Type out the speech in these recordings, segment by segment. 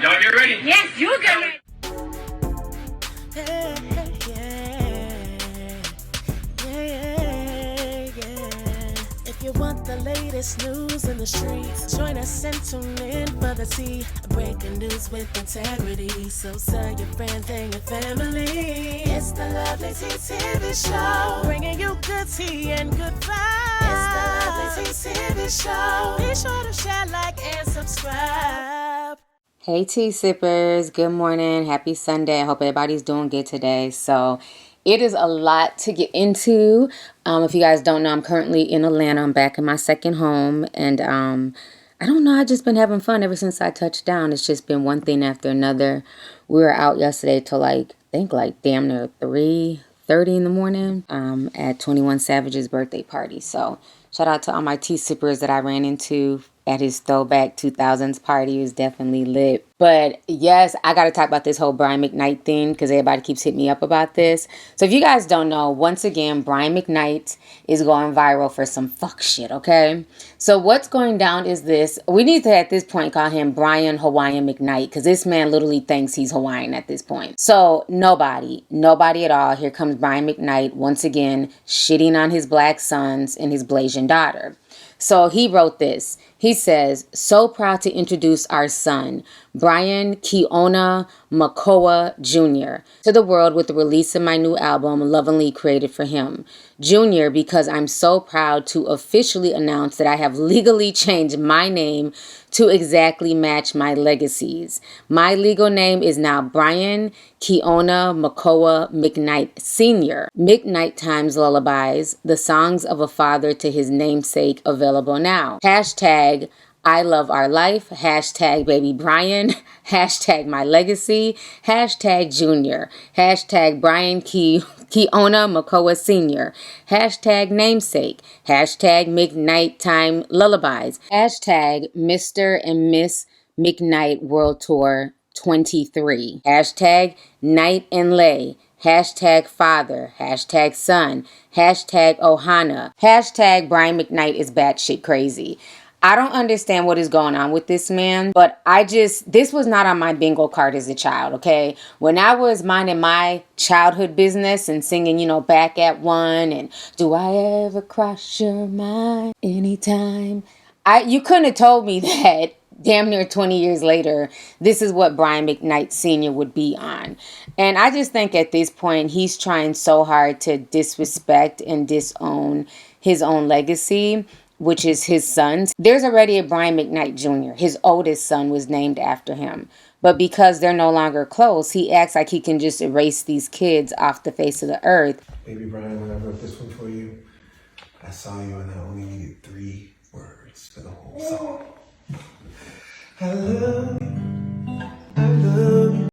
Y'all get ready? Yes, you get ready. If you want the latest news in the streets, join us and tune in for the tea. Breaking news with integrity. So tell your friends and your family. It's the Lovelyti TV show, bringing you good tea and good vibes. It's the Lovelyti TV show. Be sure to share, like, and subscribe. Hey tea sippers, good morning, happy Sunday. I hope everybody's doing good today. So it is a lot to get into. If you guys don't know, I'm currently in Atlanta. I'm back in my second home, and I don't know, I've just been having fun ever since I touched down. It's just been one thing after another. We were out yesterday till I think damn near 3:30 in the morning at 21 Savage's birthday party. So shout out to all my tea sippers that I ran into at his throwback 2000s party. It was definitely lit. But yes, I got to talk about this whole Brian McKnight thing because everybody keeps hitting me up about this. So if you guys don't know, once again, Brian McKnight is going viral for some fuck shit, okay? So what's going down is this. We need to, at this point, call him Brian Hawaiian McKnight because this man literally thinks he's Hawaiian at this point. So nobody at all. Here comes Brian McKnight once again shitting on his black sons and his Blasian daughter. So he wrote this. He says, "So proud to introduce our son, Brian Keona Makoa Jr., to the world with the release of my new album, Lovelyti, created for him. Jr., because I'm so proud to officially announce that I have legally changed my name to exactly match my legacies. My legal name is now Brian Keona Makoa McKnight Sr. McKnight Times Lullabies, the songs of a father to his namesake, available now. Hashtag I love our life, hashtag baby Brian, hashtag my legacy, hashtag junior, hashtag Brian Keona Makoa Sr., hashtag namesake, hashtag McKnight Time Lullabies, hashtag Mr. and Miss McKnight World Tour 23, hashtag Night and Lay, hashtag father, hashtag son, hashtag Ohana, hashtag Brian McKnight is batshit crazy." I don't understand what is going on with this man, but this was not on my bingo card as a child, okay? When I was minding my childhood business and singing, Back at One and Do I Ever Cross Your Mind Anytime? You couldn't have told me that damn near 20 years later, this is what Brian McKnight Sr. would be on. And I just think at this point, he's trying so hard to disrespect and disown his own legacy, which is his son's. There's already a Brian McKnight Jr. His oldest son was named after him. But because they're no longer close, he acts like he can just erase these kids off the face of the earth. Baby Brian, when I wrote this one for you, I saw you and I only needed 3 words for the whole song. I love you. I love you.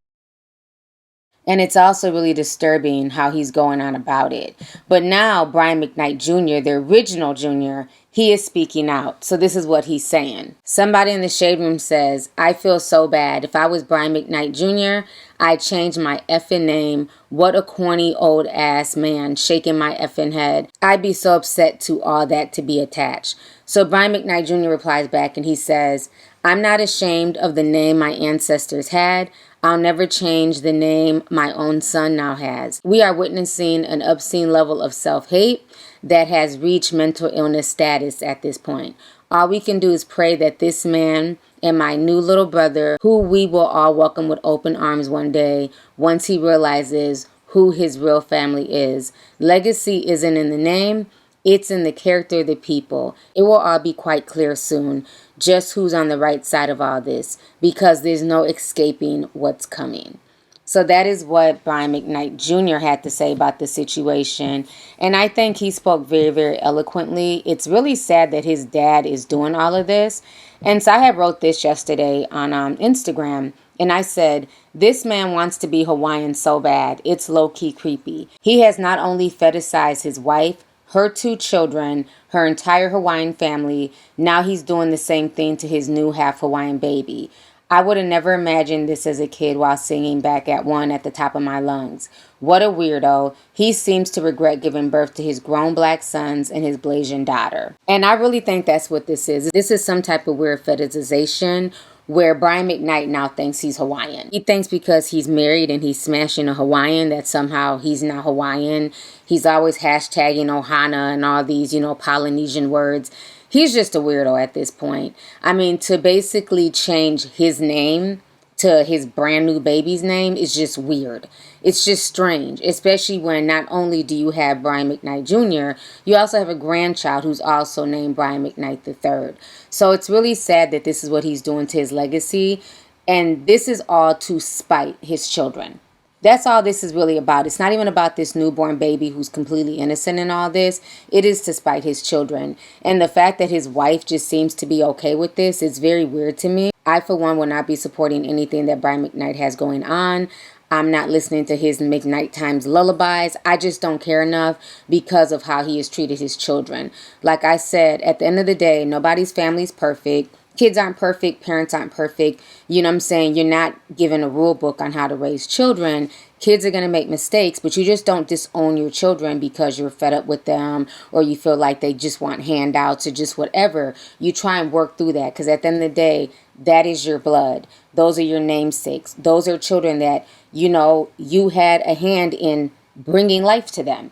And it's also really disturbing how he's going on about it. But now Brian McKnight Jr., the original Jr., he is speaking out. So this is what he's saying. Somebody in the shade room says, "I feel so bad. If I was Brian McKnight Jr., I'd change my effing name. What a corny old ass man shaking my effing head. I'd be so upset to all that to be attached." So Brian McKnight Jr. replies back and he says, "I'm not ashamed of the name my ancestors had. I'll never change the name my own son now has. We are witnessing an obscene level of self-hate that has reached mental illness status at this point. All we can do is pray that this man and my new little brother, who we will all welcome with open arms one day, once he realizes who his real family is. Legacy isn't in the name. It's in the character of the people. It will all be quite clear soon just who's on the right side of all this, because there's no escaping what's coming." So that is what Brian McKnight Jr. had to say about the situation. And I think he spoke very, very eloquently. It's really sad that his dad is doing all of this. And so I had wrote this yesterday on Instagram. And I said, this man wants to be Hawaiian so bad. It's low-key creepy. He has not only fetishized his wife, her 2 children, her entire Hawaiian family. Now he's doing the same thing to his new half Hawaiian baby. I would have never imagined this as a kid while singing Back at One at the top of my lungs. What a weirdo. He seems to regret giving birth to his grown black sons and his Blasian daughter. And I really think that's what this is. This is some type of weird fetishization where Brian McKnight now thinks he's Hawaiian. He thinks because he's married and he's smashing a Hawaiian that somehow he's not Hawaiian. He's always hashtagging Ohana and all these, Polynesian words. He's just a weirdo at this point. I mean, to basically change his name to his brand new baby's name is just weird. It's just strange, especially when not only do you have Brian McKnight Jr., you also have a grandchild who's also named Brian McKnight III. So it's really sad that this is what he's doing to his legacy, and this is all to spite his children. That's all this is really about. It's not even about this newborn baby who's completely innocent in all this. It is to spite his children. And the fact that his wife just seems to be okay with this is very weird to me. I, for one, will not be supporting anything that Brian McKnight has going on. I'm not listening to his McKnight Times lullabies. I just don't care enough because of how he has treated his children. Like I said, at the end of the day, nobody's family is perfect. Kids aren't perfect. Parents aren't perfect. You know what I'm saying? You're not given a rule book on how to raise children. Kids are going to make mistakes, but you just don't disown your children because you're fed up with them or you feel like they just want handouts or just whatever. You try and work through that because at the end of the day, that is your blood. Those are your namesakes. Those are children that, you had a hand in bringing life to them.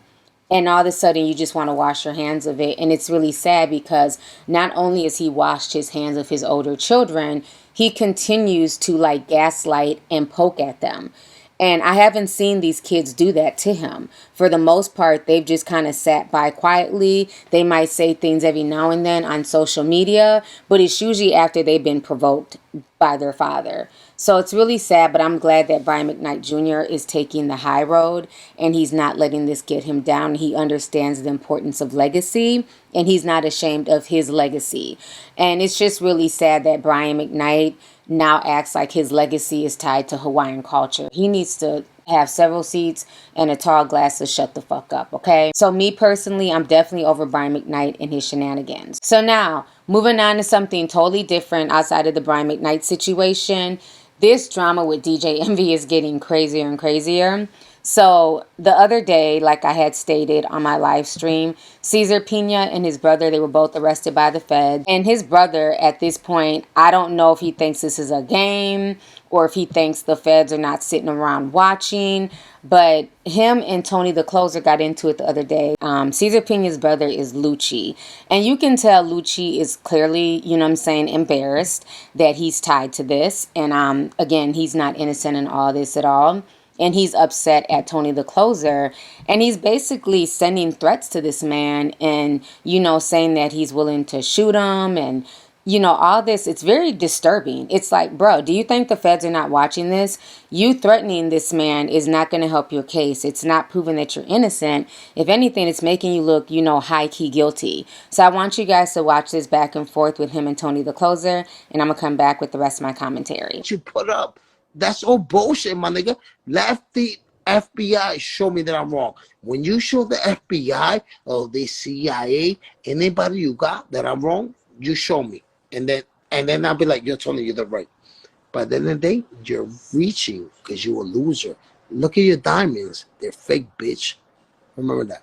And all of a sudden, you just want to wash your hands of it. And it's really sad because not only has he washed his hands of his older children, he continues to gaslight and poke at them. And I haven't seen these kids do that to him. For the most part, they've just kind of sat by quietly. They might say things every now and then on social media, but it's usually after they've been provoked by their father. So it's really sad, but I'm glad that Brian McKnight Jr. is taking the high road and he's not letting this get him down. He understands the importance of legacy and he's not ashamed of his legacy. And it's just really sad that Brian McKnight now acts like his legacy is tied to Hawaiian culture. He needs to have several seats and a tall glass to shut the fuck up, okay? So me personally, I'm definitely over Brian McKnight and his shenanigans. So now, moving on to something totally different outside of the Brian McKnight situation. This drama with DJ Envy is getting crazier and crazier. So the other day, like I had stated on my live stream, Cesar Pina and his brother, they were both arrested by the feds. And his brother, at this point, I don't know if he thinks this is a game or if he thinks the feds are not sitting around watching. But him and Tony the Closer got into it the other day. Cesar Pina's brother is Lucci. And you can tell Lucci is clearly, embarrassed that he's tied to this. And again, he's not innocent in all this at all. And he's upset at Tony the Closer. And he's basically sending threats to this man and, saying that he's willing to shoot him and, all this. It's very disturbing. It's like, bro, do you think the feds are not watching this? You threatening this man is not going to help your case. It's not proving that you're innocent. If anything, it's making you look, high-key guilty. So I want you guys to watch this back and forth with him and Tony the Closer. And I'm going to come back with the rest of my commentary. You put up. That's all bullshit, my nigga. Let the FBI show me that I'm wrong. When you show the FBI or the CIA, anybody you got that I'm wrong, you show me. And then I'll be like, you're telling you the right. But at the end of the day, you're reaching because you're a loser. Look at your diamonds. They're fake, bitch. Remember that.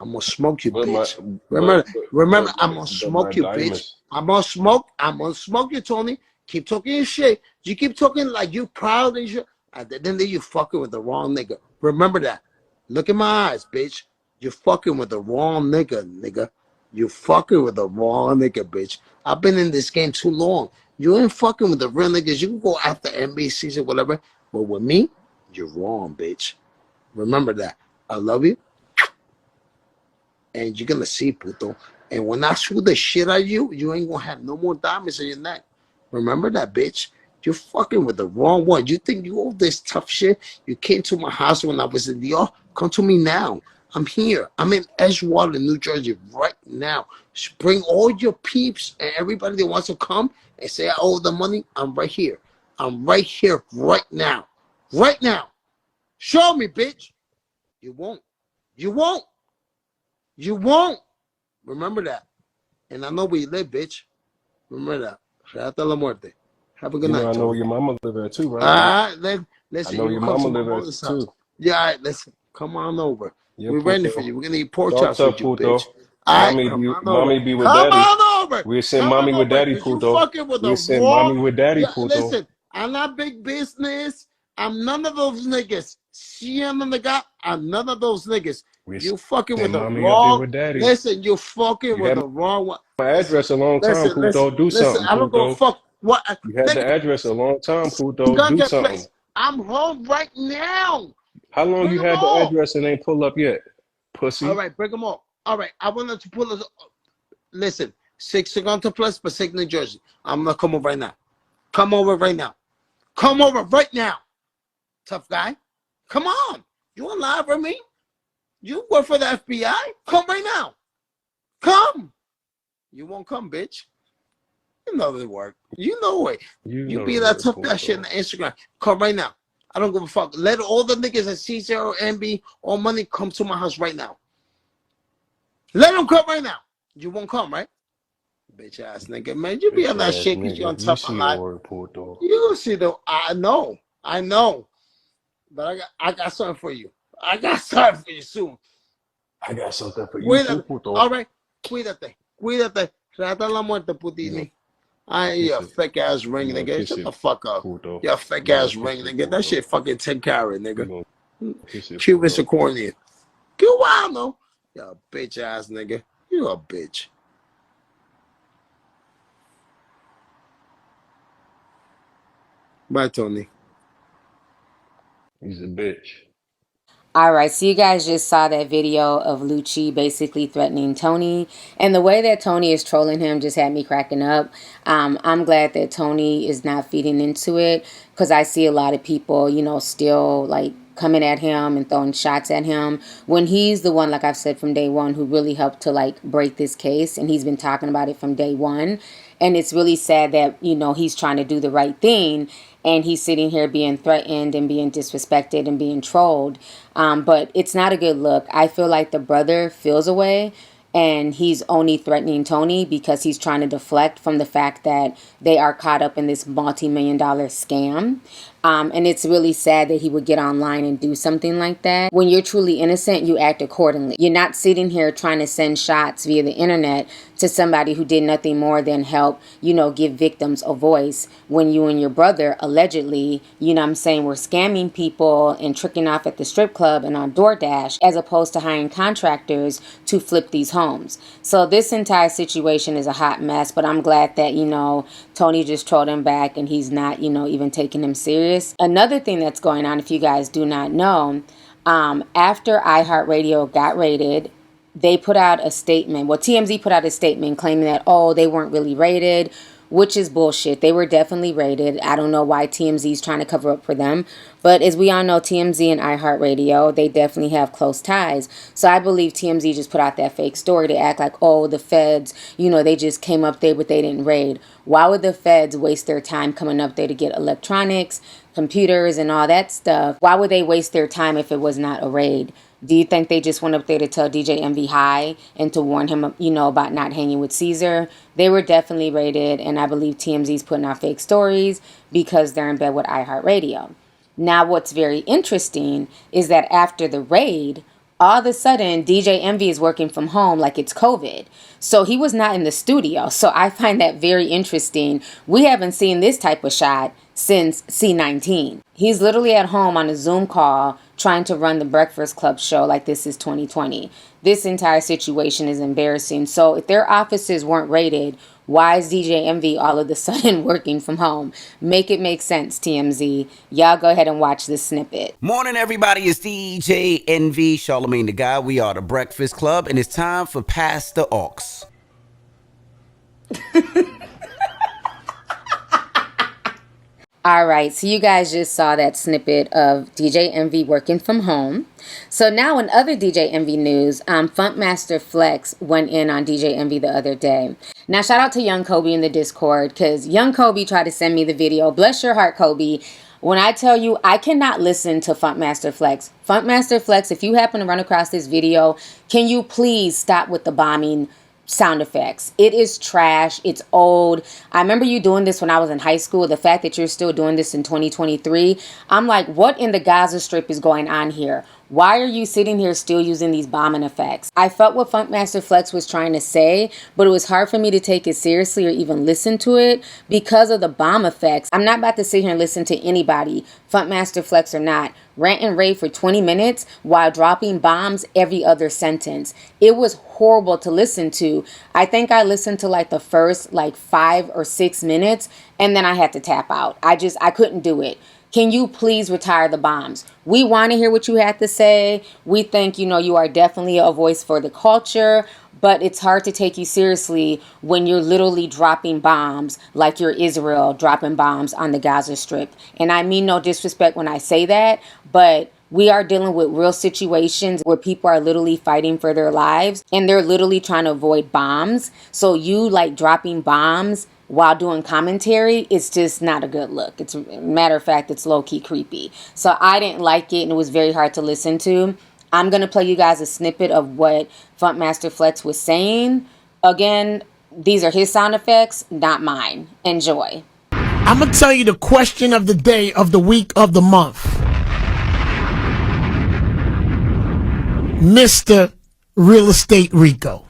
I'm gonna smoke you, bitch. Remember, I'm gonna smoke you, bitch. I'm gonna smoke you, Tony. Keep talking your shit. You keep talking like you proud and shit. And then you fucking with the wrong nigga. Remember that. Look in my eyes, bitch. You fucking with the wrong nigga. You fucking with the wrong nigga, bitch. I've been in this game too long. You ain't fucking with the real niggas. You can go after NBCs or whatever. But with me, you're wrong, bitch. Remember that. I love you. And you're gonna see, puto. And when I shoot the shit at you, you ain't gonna have no more diamonds in your neck. Remember that, bitch. You're fucking with the wrong one. You think you all this tough shit? You came to my house when I was in New York. Come to me now. I'm here. I'm in Edgewater, New Jersey right now. Bring all your peeps and everybody that wants to come and say I owe the money. I'm right here. I'm right here right now. Right now. Show me, bitch. You won't. You won't. You won't. Remember that. And I know where you live, bitch. Remember that. Hasta la muerte. Have a good night. I know where your mama live at too, right? All right, listen. I know your mama live at too. Yeah, all right, listen. Come on over. Yeah, we're ready for you. We're gonna eat pork chops with you, bitch. All right, Mommy be with come daddy. on over. We'll send Come mommy on with over. daddy, Cause you puto. fucking with We'll the send mommy wrong. with daddy, Yeah, puto. listen, I'm not big business. I'm none of those niggas. I'm none of those niggas. We'll You fucking with send the mommy up there wrong. with daddy. Listen, you fucking You with had the wrong one. my Listen, address a long time, puto. Do listen. something, I don't go puto. fuck what You had the nigga. address a long time, puto. Gun Do get something. placed. I'm home right now. How long Bring you them had the all. address and ain't pull up yet, pussy? All right, bring them all. All right, I wanted to pull it. Listen, 6 Toronto Plus, Pacific, New Jersey. I'm gonna come over right now. Come over right now. Come over right now. Tough guy. Come on. You want to lie for me? You work for the FBI? Come right now. Come. You won't come, bitch. You know they work. You know it. You be that tough guy shit on Instagram. Come right now. I don't give a fuck. Let all the niggas at C0, MB, all money come to my house right now. Let them come right now. You won't come, right? Bitch ass nigga, man. You be on that shit because you're on tough alive. You see the I know. But I got something for you. I got something for you soon. I got something for you too, puto. All right. Cuídate. Trata la muerte, putini. I ain't your fake ass ring, nigga. Shut the fuck up. Your fake ass ring, nigga. That shit fucking 10 carat, nigga. Cubans are corny. Get wild, no. You a bitch ass nigga. You a bitch. Bye, Tony. He's a bitch. All right, so you guys just saw that video of Lucci basically threatening Tony, and the way that Tony is trolling him just had me cracking up. I'm glad that Tony is not feeding into it, because I see a lot of people, still like coming at him and throwing shots at him when he's the one, like I've said from day one, who really helped to like break this case, and he's been talking about it from day one. And it's really sad that, he's trying to do the right thing and he's sitting here being threatened and being disrespected and being trolled. But it's not a good look. I feel like the brother feels away and he's only threatening Tony because he's trying to deflect from the fact that they are caught up in this multi-million-dollar scam. And it's really sad that he would get online and do something like that. When you're truly innocent, you act accordingly. You're not sitting here trying to send shots via the internet to somebody who did nothing more than help, give victims a voice when you and your brother allegedly, were scamming people and tricking off at the strip club and on DoorDash as opposed to hiring contractors to flip these homes. So this entire situation is a hot mess, but I'm glad that, Tony just trolled him back and he's not, even taking him serious. Another thing that's going on, if you guys do not know, after iHeartRadio got raided, they put out a statement. Well, TMZ put out a statement claiming that, they weren't really raided, which is bullshit. They were definitely raided. I don't know why TMZ is trying to cover up for them. But as we all know, TMZ and iHeartRadio, they definitely have close ties. So I believe TMZ just put out that fake story to act like, the feds, they just came up there, but they didn't raid. Why would the feds waste their time coming up there to get electronics, computers, and all that stuff? Why would they waste their time if it was not a raid? Do you think they just went up there to tell DJ MV hi and to warn him, about not hanging with Caesar? They were definitely raided, and I believe TMZ's putting out fake stories because they're in bed with iHeartRadio. Now, what's very interesting is that after the raid, all of a sudden, DJ Envy is working from home like it's COVID. So he was not in the studio. So I find that very interesting. We haven't seen this type of shot since C19. He's literally at home on a Zoom call trying to run the Breakfast Club show like this is 2020. This entire situation is embarrassing. So if their offices weren't raided, why is DJ Envy all of a sudden working from home? Make it make sense, TMZ. Y'all go ahead and watch this snippet. Morning, everybody. It's DJ Envy, Charlamagne the Guy. We are the Breakfast Club, and it's time for Pass the Aux. All right, so you guys just saw that snippet of DJ Envy working from home. So now in other DJ Envy news, Funkmaster Flex went in on DJ Envy the other day. Now shout out to Young Kobe in the Discord, because Young Kobe tried to send me the video. Bless your heart, Kobe. When I tell you, I cannot listen to Funkmaster Flex. Funkmaster Flex, if you happen to run across this video, can you please stop with the bombing sound effects? It is trash. It's old. I remember you doing this when I was in high school. The fact that you're still doing this in 2023, I'm like, what in the Gaza Strip is going on here? Why are you sitting here still using these bombing effects? I felt what Funkmaster Flex was trying to say, but it was hard for me to take it seriously or even listen to it because of the bomb effects. I'm not about to sit here and listen to anybody, Funkmaster Flex or not, rant and rave for 20 minutes while dropping bombs every other sentence. It was horrible to listen to. I think I listened to like the first like 5 or 6 minutes and then I had to tap out. I couldn't do it. Can you please retire the bombs? We want to hear what you had to say. We think, you are definitely a voice for the culture, but it's hard to take you seriously when you're literally dropping bombs like you're Israel dropping bombs on the Gaza Strip. And I mean no disrespect when I say that, but we are dealing with real situations where people are literally fighting for their lives and they're literally trying to avoid bombs. So you like dropping bombs while doing commentary, it's just not a good look. It's matter of fact, it's low-key creepy. So I didn't like it and it was very hard to listen to. I'm going to play you guys a snippet of what Funkmaster Flex was saying. Again, these are his sound effects, not mine. Enjoy. I'm going to tell you the question of the day, of the week, of the month. Mr. Real Estate Rico.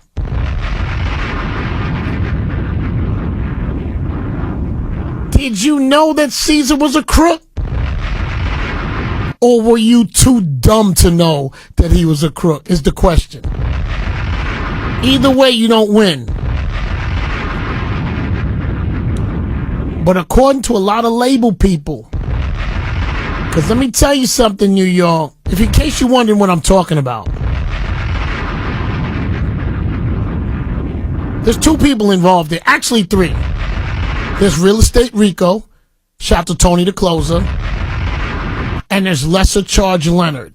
Did you know that Caesar was a crook? Or were you too dumb to know that he was a crook, is the question. Either way, you don't win. But according to a lot of label people, because let me tell you something, New York, in case you're wondering what I'm talking about. There's 2 people involved there, actually 3. There's Real Estate Rico, shout out to Tony the Closer, and there's Lesser Charge Leonard,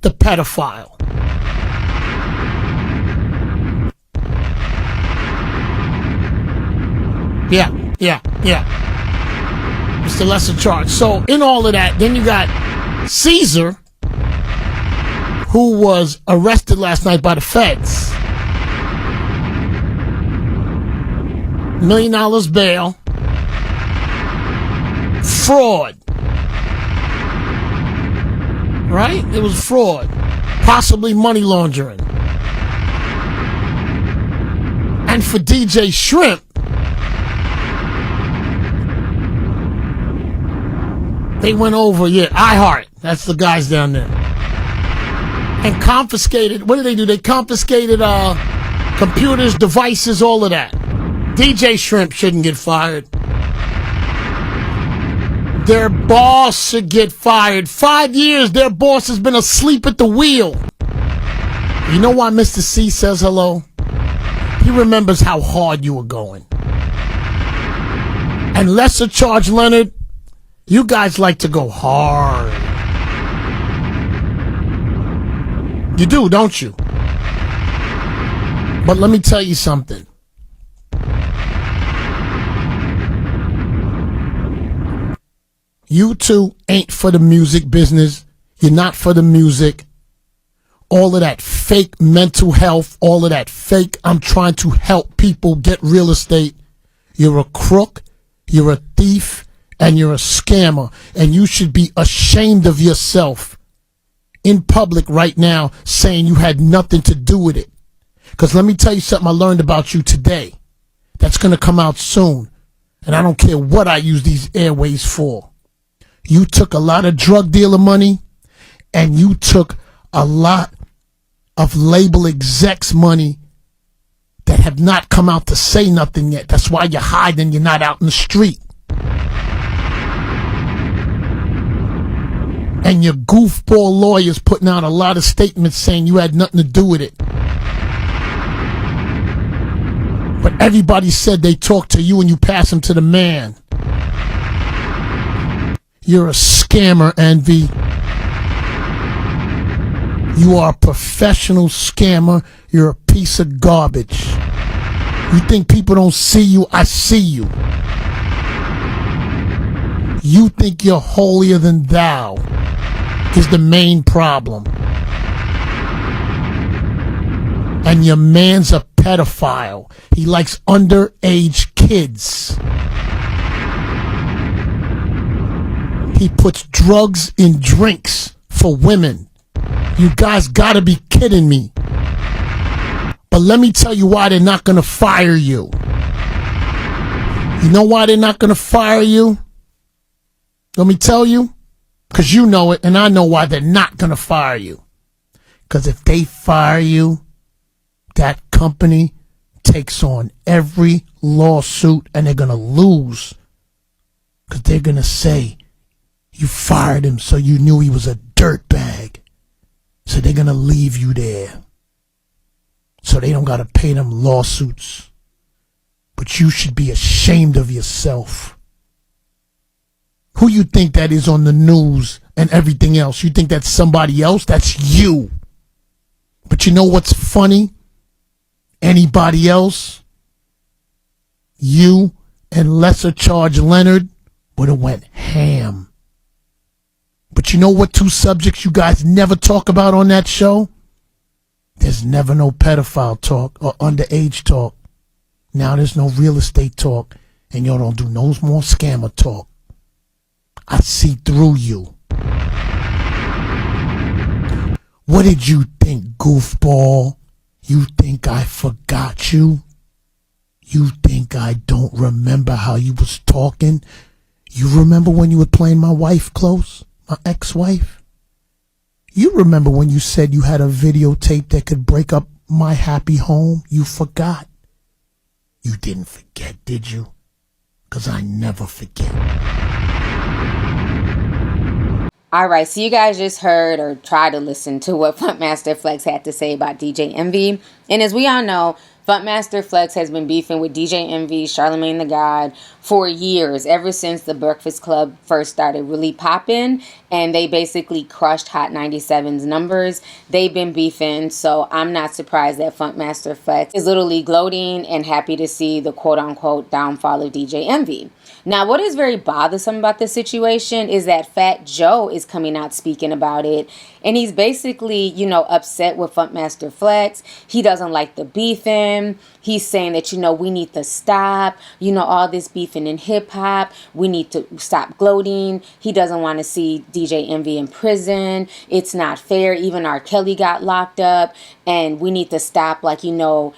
the pedophile. Yeah. Mr. Lesser Charge. So in all of that, then you got Caesar, who was arrested last night by the feds. $1 million bail. Fraud. Right? It was fraud. Possibly money laundering. And for DJ Shrimp, they went over, iHeart. That's the guys down there. And confiscated, what did they do? They confiscated computers, devices, all of that. DJ Shrimp shouldn't get fired. Their boss should get fired. 5 years, their boss has been asleep at the wheel. You know why Mr. C says hello? He remembers how hard you were going. And Lesser Charge Leonard, you guys like to go hard. You do, don't you? But let me tell you something. You two ain't for the music business. You're not for the music. All of that fake mental health, all of that fake, I'm trying to help people get real estate. You're a crook, you're a thief, and you're a scammer. And you should be ashamed of yourself in public right now saying you had nothing to do with it. Because let me tell you something I learned about you today that's going to come out soon. And I don't care what I use these airways for. You took a lot of drug dealer money, and you took a lot of label execs money that have not come out to say nothing yet. That's why you're hiding. You're not out in the street. And your goofball lawyers putting out a lot of statements saying you had nothing to do with it. But everybody said they talked to you and you pass them to the man. You're a scammer, Envy. You are a professional scammer. You're a piece of garbage. You think people don't see you? I see you. You think you're holier than thou is the main problem. And your man's a pedophile. He likes underage kids. He puts drugs in drinks for women. You guys gotta be kidding me. But let me tell you why they're not gonna fire you. You know why they're not gonna fire you? Let me tell you. Because you know it, and I know why they're not gonna fire you. Because if they fire you, that company takes on every lawsuit and they're gonna lose. Because they're gonna say, you fired him so you knew he was a dirtbag. So they're gonna leave you there. So they don't gotta pay them lawsuits. But you should be ashamed of yourself. Who you think that is on the news and everything else? You think that's somebody else? That's you. But you know what's funny? Anybody else? You and Lesser Charge Leonard would have went ham. But you know what two subjects you guys never talk about on that show? There's never no pedophile talk or underage talk. Now there's no real estate talk. And y'all don't do no more scammer talk. I see through you. What did you think, goofball? You think I forgot you? You think I don't remember how you was talking? You remember when you were playing my wife close? My ex-wife? You remember when you said you had a videotape that could break up my happy home? You forgot. You didn't forget, did you? 'Cause I never forget. All right, so you guys just heard or tried to listen to what Funkmaster Flex had to say about DJ Envy. And as we all know, Funkmaster Flex has been beefing with DJ Envy, Charlamagne the God, for years, ever since the Breakfast Club first started really popping, and they basically crushed Hot 97's numbers. They've been beefing, so I'm not surprised that Funkmaster Flex is literally gloating and happy to see the quote-unquote downfall of DJ Envy. Now, what is very bothersome about this situation is that Fat Joe is coming out speaking about it, and he's basically, upset with Funkmaster Flex. He doesn't like the beefing. He's saying that, we need to stop, all this beefing in hip-hop. We need to stop gloating. He doesn't want to see DJ Envy in prison. It's not fair. Even R. Kelly got locked up, and we need to stop, laughing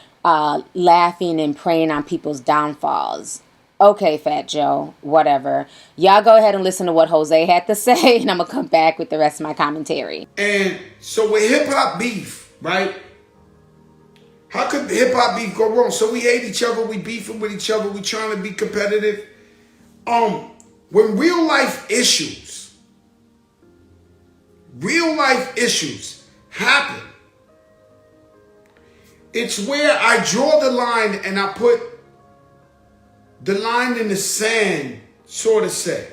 and preying on people's downfalls. Okay, Fat Joe, whatever. Y'all go ahead and listen to what Jose had to say, and I'm going to come back with the rest of my commentary. And so with hip-hop beef, right? How could the hip-hop beef go wrong? So we hate each other, we beefing with each other, we trying to be competitive. When real life issues happen, it's where I draw the line and I put the line in the sand, sort of say,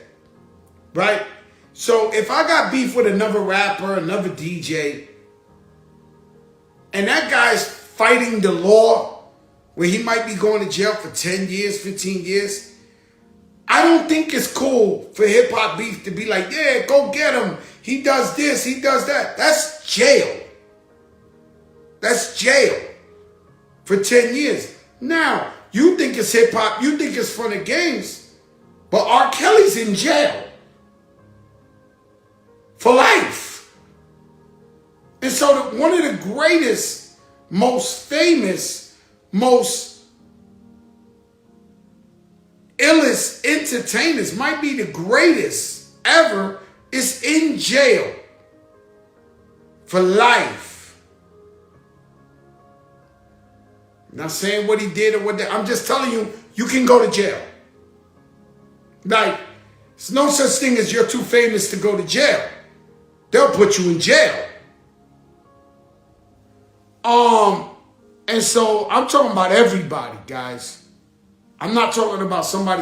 right? So if I got beef with another rapper, another DJ, and that guy's fighting the law, where he might be going to jail for 10 years, 15 years, I don't think it's cool for hip-hop beef to be like, yeah, go get him. He does this, he does that. That's jail. That's jail for 10 years. Now, you think it's hip-hop, you think it's fun and games, but R. Kelly's in jail for life. And so one of the greatest, most famous, most illest entertainers, might be the greatest ever, is in jail for life. I'm not saying what he did or what I'm just telling you, you can go to jail. Like, there's no such thing as you're too famous to go to jail. They'll put you in jail. And so I'm talking about everybody, guys. I'm not talking about somebody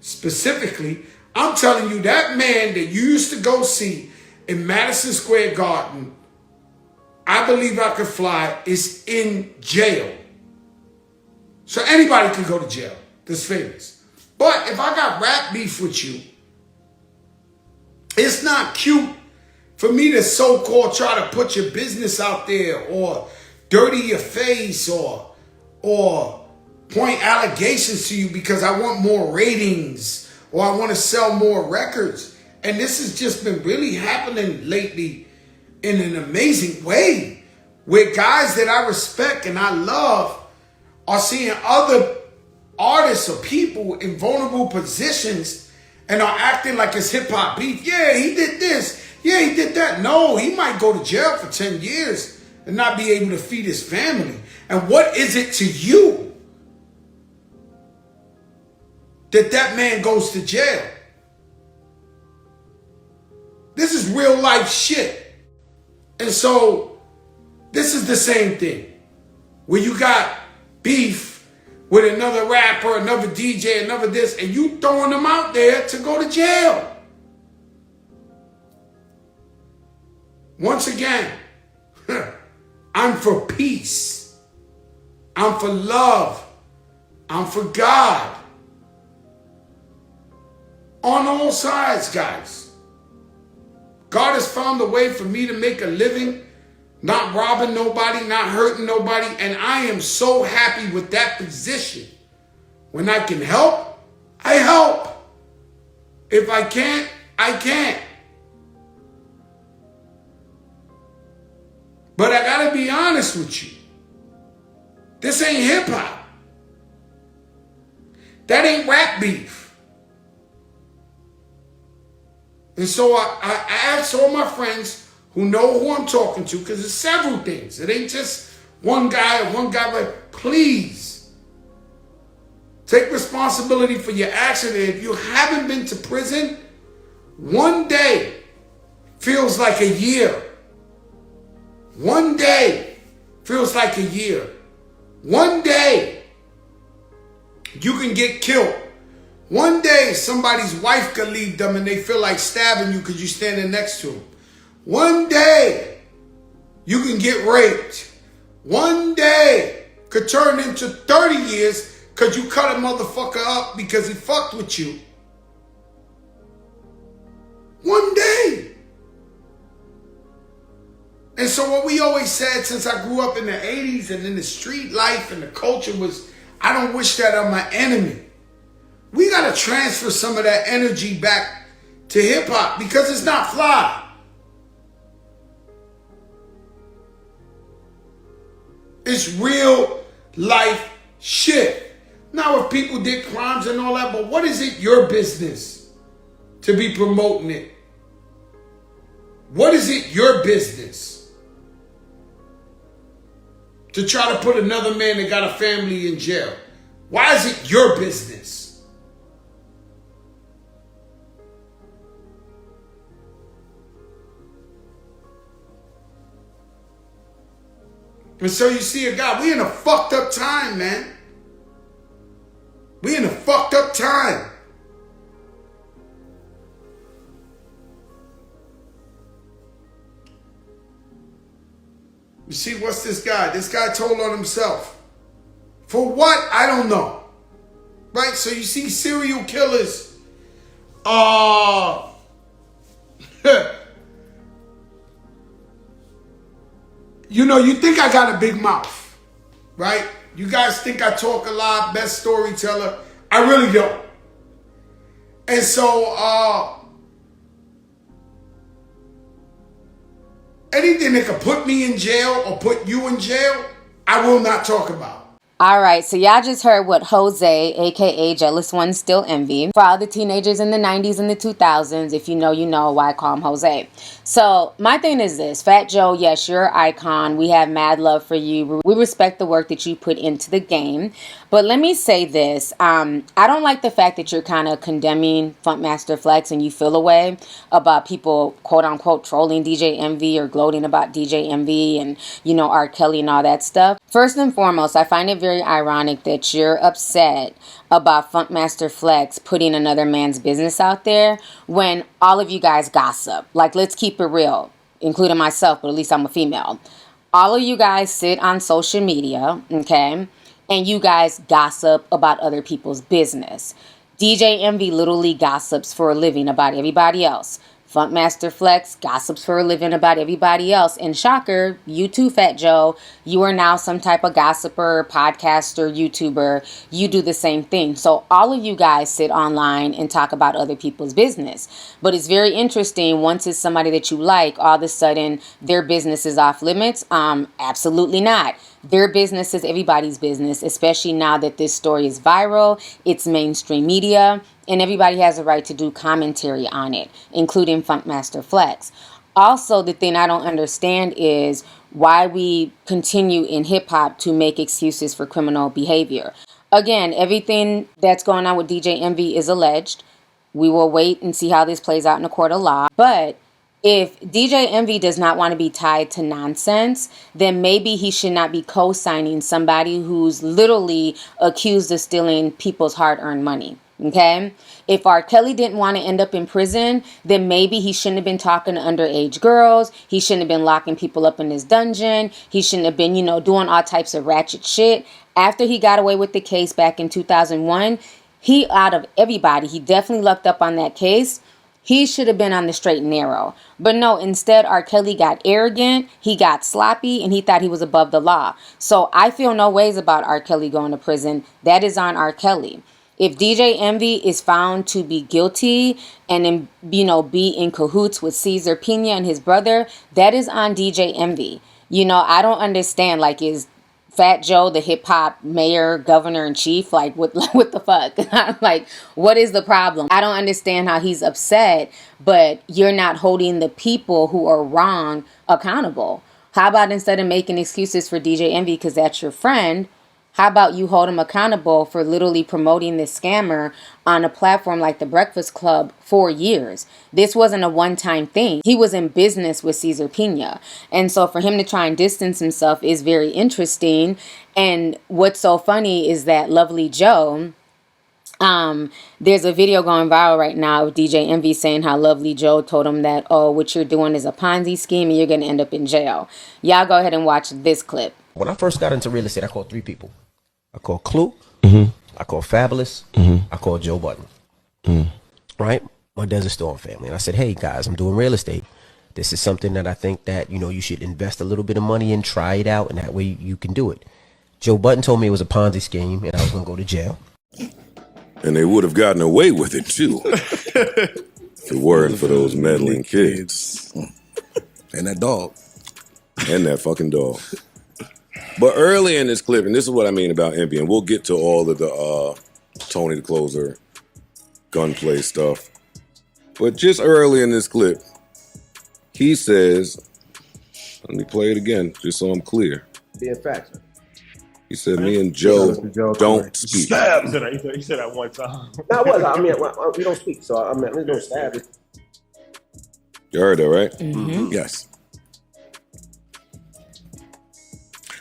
specifically. I'm telling you, that man that you used to go see in Madison Square Garden, I Believe I Could Fly, is in jail. So anybody can go to jail that's famous. But if I got rap beef with you, it's not cute for me to so-called try to put your business out there or dirty your face or point allegations to you because I want more ratings or I want to sell more records. And this has just been really happening lately in an amazing way, where guys that I respect and I love are seeing other artists or people in vulnerable positions and are acting like it's hip-hop beef. Yeah, he did this. Yeah, he did that. No, he might go to jail for 10 years and not be able to feed his family. And what is it to you that that man goes to jail? This is real life shit. And so this is the same thing, where you got beef with another rapper, another DJ, another this, and you throwing them out there to go to jail. Once again, I'm for peace. I'm for love. I'm for God. On all sides, guys. God has found a way for me to make a living, not robbing nobody, not hurting nobody, and I am so happy with that position. When I can help, I help. If I can't, I can't. But I gotta be honest with you. This ain't hip hop. That ain't rap beef. And so I asked all my friends who know who I'm talking to, because there's several things. It ain't just one guy, but please take responsibility for your action. And if you haven't been to prison, one day feels like a year. One day feels like a year. One day you can get killed. One day somebody's wife could leave them and they feel like stabbing you because you're standing next to them. One day you can get raped. One day could turn into 30 years because you cut a motherfucker up because he fucked with you. One day. And so what we always said since I grew up in the 80s and in the street life and the culture was, I don't wish that on my enemy. We got to transfer some of that energy back to hip hop because it's not fly. It's real life shit. Now, if people did crimes and all that, but what is it your business to be promoting it? What is it your business to try to put another man that got a family in jail? Why is it your business? And so you see, God, we in a fucked up time, man. We in a fucked up time. You see, what's this guy? This guy told on himself. For what? I don't know. Right? So you see serial killers. You know, you think I got a big mouth. Right? You guys think I talk a lot, best storyteller. I really don't. And so, anything that could put me in jail or put you in jail, I will not talk about. All right, so y'all just heard what Jose, aka Jealous One, Still Envy. For all the teenagers in the 90s and the 2000s, if you know why I call him Jose. So my thing is this, Fat Joe, yes, you're an icon. We have mad love for you. We respect the work that you put into the game. But let me say this, I don't like the fact that you're kind of condemning Funkmaster Flex and you feel a way about people, quote unquote, trolling DJ Envy or gloating about DJ Envy and, R. Kelly and all that stuff. First and foremost, I find it very ironic that you're upset about Funkmaster Flex putting another man's business out there when all of you guys gossip. Like, let's keep it real, including myself, but at least I'm a female. All of you guys sit on social media, okay? And you guys gossip about other people's business. DJ Envy literally gossips for a living about everybody else. Funkmaster Flex gossips for a living about everybody else. And shocker, you too, Fat Joe, you are now some type of gossiper, podcaster, YouTuber. You do the same thing. So all of you guys sit online and talk about other people's business. But it's very interesting. Once it's somebody that you like, all of a sudden their business is off limits. Absolutely not. Their business is everybody's business, especially now that this story is viral. It's mainstream media, and everybody has a right to do commentary on it, including Funkmaster Flex. Also, the thing I don't understand is why we continue in hip hop to make excuses for criminal behavior. Again, everything that's going on with DJ Envy is alleged. We will wait and see how this plays out in a court of law. But if DJ Envy does not want to be tied to nonsense, then maybe he should not be co-signing somebody who's literally accused of stealing people's hard-earned money. Okay? If R. Kelly didn't want to end up in prison, then maybe he shouldn't have been talking to underage girls. He shouldn't have been locking people up in his dungeon. He shouldn't have been, doing all types of ratchet shit. After he got away with the case back in 2001, out of everybody, he definitely lucked up on that case. He should have been on the straight and narrow. But no, instead, R. Kelly got arrogant, he got sloppy, and he thought he was above the law. So I feel no ways about R. Kelly going to prison. That is on R. Kelly. If DJ Envy is found to be guilty and be in cahoots with Cesar Pina and his brother, that is on DJ Envy. I don't understand, is Fat Joe the hip hop mayor, governor in chief? What the fuck? What is the problem? I don't understand how he's upset, but you're not holding the people who are wrong accountable. How about instead of making excuses for DJ Envy because that's your friend, how about you hold him accountable for literally promoting this scammer on a platform like the Breakfast Club for years? This wasn't a one-time thing. He was in business with Cesar Pina. And so for him to try and distance himself is very interesting. And what's so funny is that Lovelyti Joe, there's a video going viral right now of DJ Envy saying how Lovelyti Joe told him that, what you're doing is a Ponzi scheme and you're going to end up in jail. Y'all go ahead and watch this clip. When I first got into real estate, I called 3 people. I called Clue, I called Fabulous, I called Joe Budden, right? My desert store family. And I said, hey guys, I'm doing real estate. This is something that I think that, you should invest a little bit of money in, try it out, and that way you can do it. Joe Budden told me it was a Ponzi scheme and I was going to go to jail. And they would have gotten away with it too, if it weren't for those meddling kids. And that dog. And that fucking dog. But early in this clip, and this is what I mean about Envy, and we'll get to all of the Tony the Closer gunplay stuff. But just early in this clip, he says, let me play it again, just so I'm clear. Being facts. He said, me and Joe don't speak. Stab. He said that one time. That was, we don't speak, so we don't stab it. You heard that, right? Mm-hmm. Yes.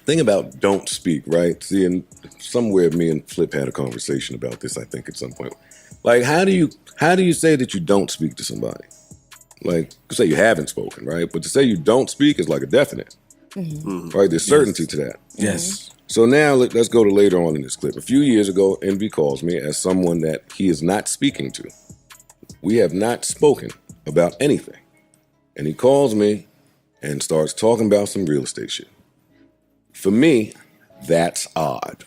Thing about don't speak, right? See, and somewhere me and Flip had a conversation about this, I think, at some point. How do you say that you don't speak to somebody? You say you haven't spoken, right? But to say you don't speak is like a definite, right? There's certainty to that. Yes. So now let's go to later on in this clip. A few years ago, Envy calls me as someone that he is not speaking to. We have not spoken about anything. And he calls me and starts talking about some real estate shit. For me, that's odd.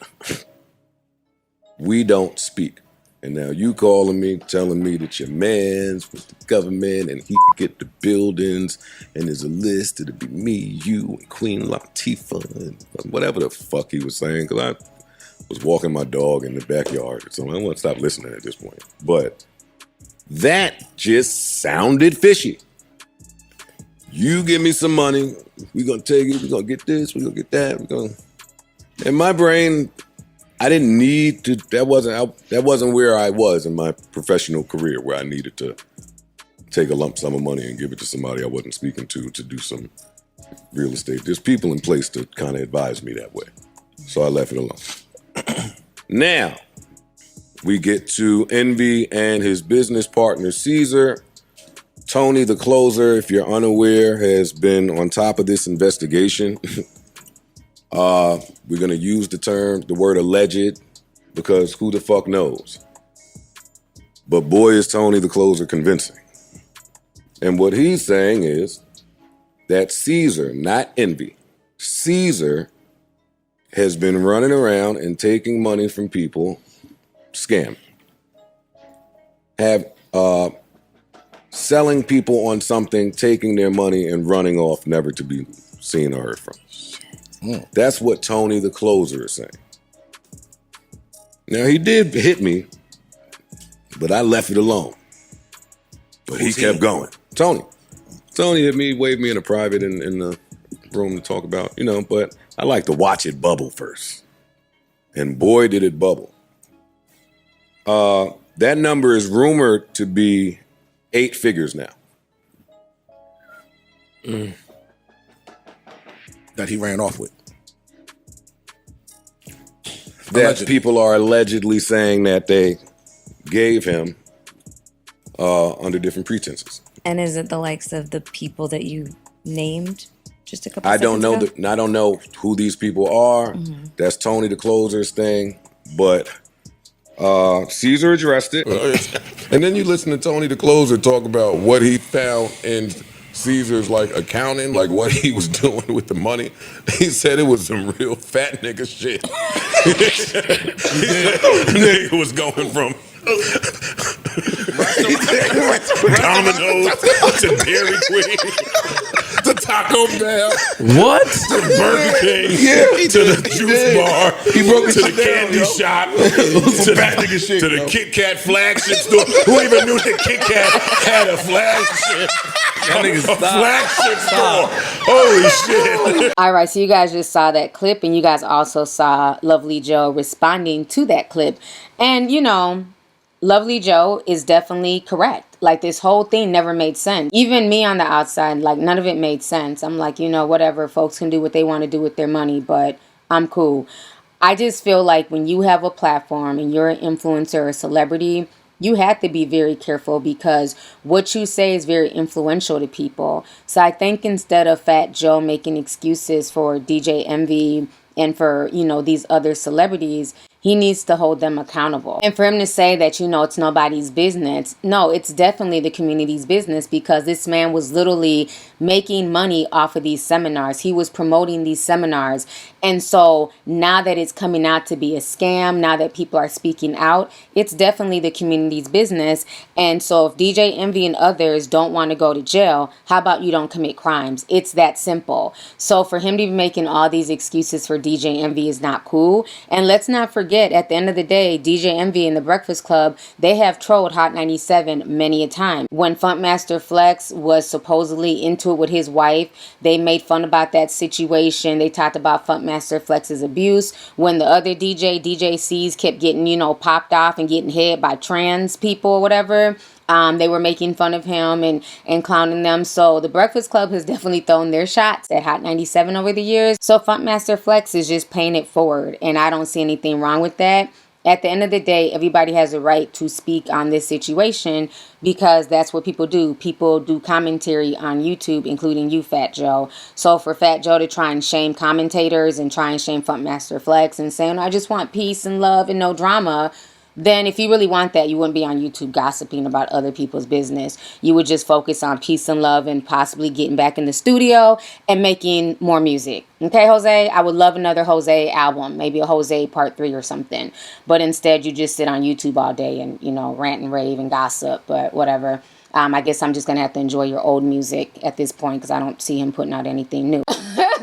We don't speak. And now you calling me, telling me that your man's with the government and he could get the buildings and there's a list, it'll be me, you, and Queen Latifah, and whatever the fuck he was saying, because I was walking my dog in the backyard, so I want to stop listening at this point. But that just sounded fishy. You give me some money, we're going to take it, we're going to get this, we're going to get that, In my brain, I didn't need to, that wasn't where I was in my professional career, where I needed to take a lump sum of money and give it to somebody I wasn't speaking to do some real estate. There's people in place to kind of advise me that way. So I left it alone. Now, we get to Envy and his business partner, Cesar. Tony the Closer, if you're unaware, has been on top of this investigation. We're going to use the word alleged, because who the fuck knows? But boy, is Tony the Closer convincing. And what he's saying is that Caesar, not Envy, Caesar has been running around and taking money from people, scam. Have selling people on something, taking their money and running off, never to be seen or heard from. That's what Tony the Closer is saying. Now, he did hit me, but I left it alone. But he kept going. Tony hit me, waved me in a private in the room to talk about, but I like to watch it bubble first. And boy, did it bubble. That number is rumored to be 8 figures now. That he ran off with. That Allegedly. people are allegedly saying that they gave him under different pretenses. And is it the likes of the people that you named just a couple I don't know seconds ago? I don't know who these people are. That's Tony the Closer's thing. But Caesar addressed it. And then you listen to Tony the Closer talk about what he found in Caesar's accounting, what he was doing with the money. He said it was some real fat nigga shit. Nigga was going from Domino's to Dairy Queen to Taco Bell. What? To Burger King. To the juice bar. He broke to the candy shop. To the Kit Kat flagship store. Who even knew that Kit Kat had a flagship? Flagship store. Holy shit. All right, so you guys just saw that clip, and you guys also saw Lovely Joe responding to that clip. And, Lovely Joe is definitely correct. This whole thing never made sense. Even me on the outside, none of it made sense. I'm like, whatever, folks can do what they want to do with their money, but I'm cool. I just feel like when you have a platform and you're an influencer or a celebrity, you have to be very careful because what you say is very influential to people. So I think instead of Fat Joe making excuses for DJ Envy and for, these other celebrities, he needs to hold them accountable. And for him to say that, it's nobody's business. No, it's definitely the community's business because this man was literally making money off of these seminars. He was promoting these seminars. And so now that it's coming out to be a scam, now that people are speaking out, it's definitely the community's business. And so if DJ Envy and others don't want to go to jail, how about you don't commit crimes? It's that simple. So for him to be making all these excuses for DJ Envy is not cool. And let's not forget, at the end of the day, DJ Envy and the Breakfast Club, they have trolled Hot 97 many a time. When Funkmaster Flex was supposedly into it with his wife, they made fun about that situation. They talked about Funkmaster Flex's abuse. When the other DJ C's kept getting, popped off and getting hit by trans people or whatever, they were making fun of him and clowning them. So the Breakfast Club has definitely thrown their shots at Hot 97 over the years. So Funkmaster Flex is just paying it forward. And I don't see anything wrong with that. At the end of the day, everybody has a right to speak on this situation because that's what people do. People do commentary on YouTube, including you, Fat Joe. So for Fat Joe to try and shame commentators and try and shame Funkmaster Flex and saying, I just want peace and love and no drama, then if you really want that, you wouldn't be on YouTube gossiping about other people's business. You would just focus on peace and love and possibly getting back in the studio and making more music. Okay, Jose? I would love another Jose album, maybe a Jose part 3 or something. But instead, you just sit on YouTube all day and, rant and rave and gossip, but whatever. I guess I'm just going to have to enjoy your old music at this point because I don't see him putting out anything new.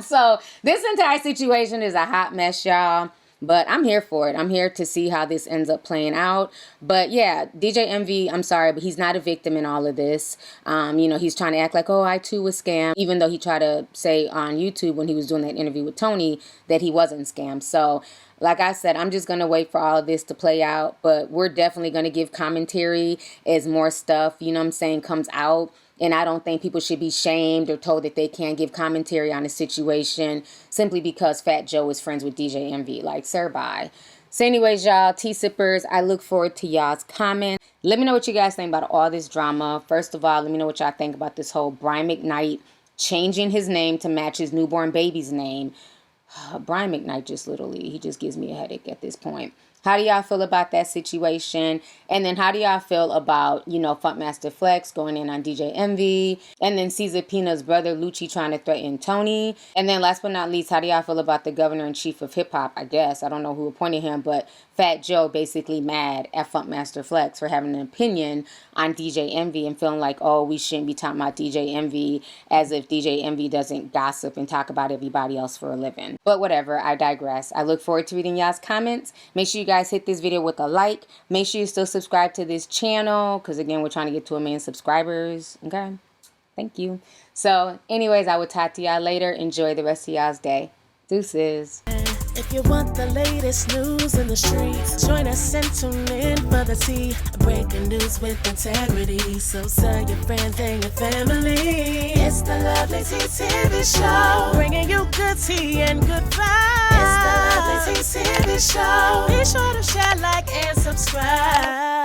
So this entire situation is a hot mess, y'all. But I'm here for it. I'm here to see how this ends up playing out. But yeah, DJ Envy, I'm sorry, but he's not a victim in all of this. He's trying to act like, oh, I too was scammed. Even though he tried to say on YouTube when he was doing that interview with Tony that he wasn't scammed. So like I said, I'm just going to wait for all of this to play out. But we're definitely going to give commentary as more stuff, comes out. And I don't think people should be shamed or told that they can't give commentary on a situation simply because Fat Joe is friends with DJ Envy. Sir, bye. So anyways, y'all, tea sippers, I look forward to y'all's comments. Let me know what you guys think about all this drama. First of all, let me know what y'all think about this whole Brian McKnight changing his name to match his newborn baby's name. Brian McKnight he just gives me a headache at this point. How do y'all feel about that situation? And then how do y'all feel about, you know, Funkmaster Flex going in on DJ Envy? And then Caesar Pina's brother Lucci trying to threaten Tony? And then last but not least, how do y'all feel about the governor-in-chief of hip-hop, I guess? I don't know who appointed him, but Fat Joe basically mad at Funkmaster Flex for having an opinion on DJ Envy and feeling like, oh, we shouldn't be talking about DJ Envy, as if DJ Envy doesn't gossip and talk about everybody else for a living. But whatever, I digress. I look forward to reading y'all's comments. Make sure you guys hit this video with a like. Make sure you still subscribe to this channel, because again, we're trying to get to 1 million subscribers. Okay, thank you. So anyways, I will talk to y'all later. Enjoy the rest of y'all's day. Deuces. If you want the latest news in the streets, join us and tune in for the tea. Breaking news with integrity. So tell your friends and your family. It's the Lovelyti TV show, bringing you good tea and good vibes. It's the Lovelyti TV show. Be sure to share, like, and subscribe.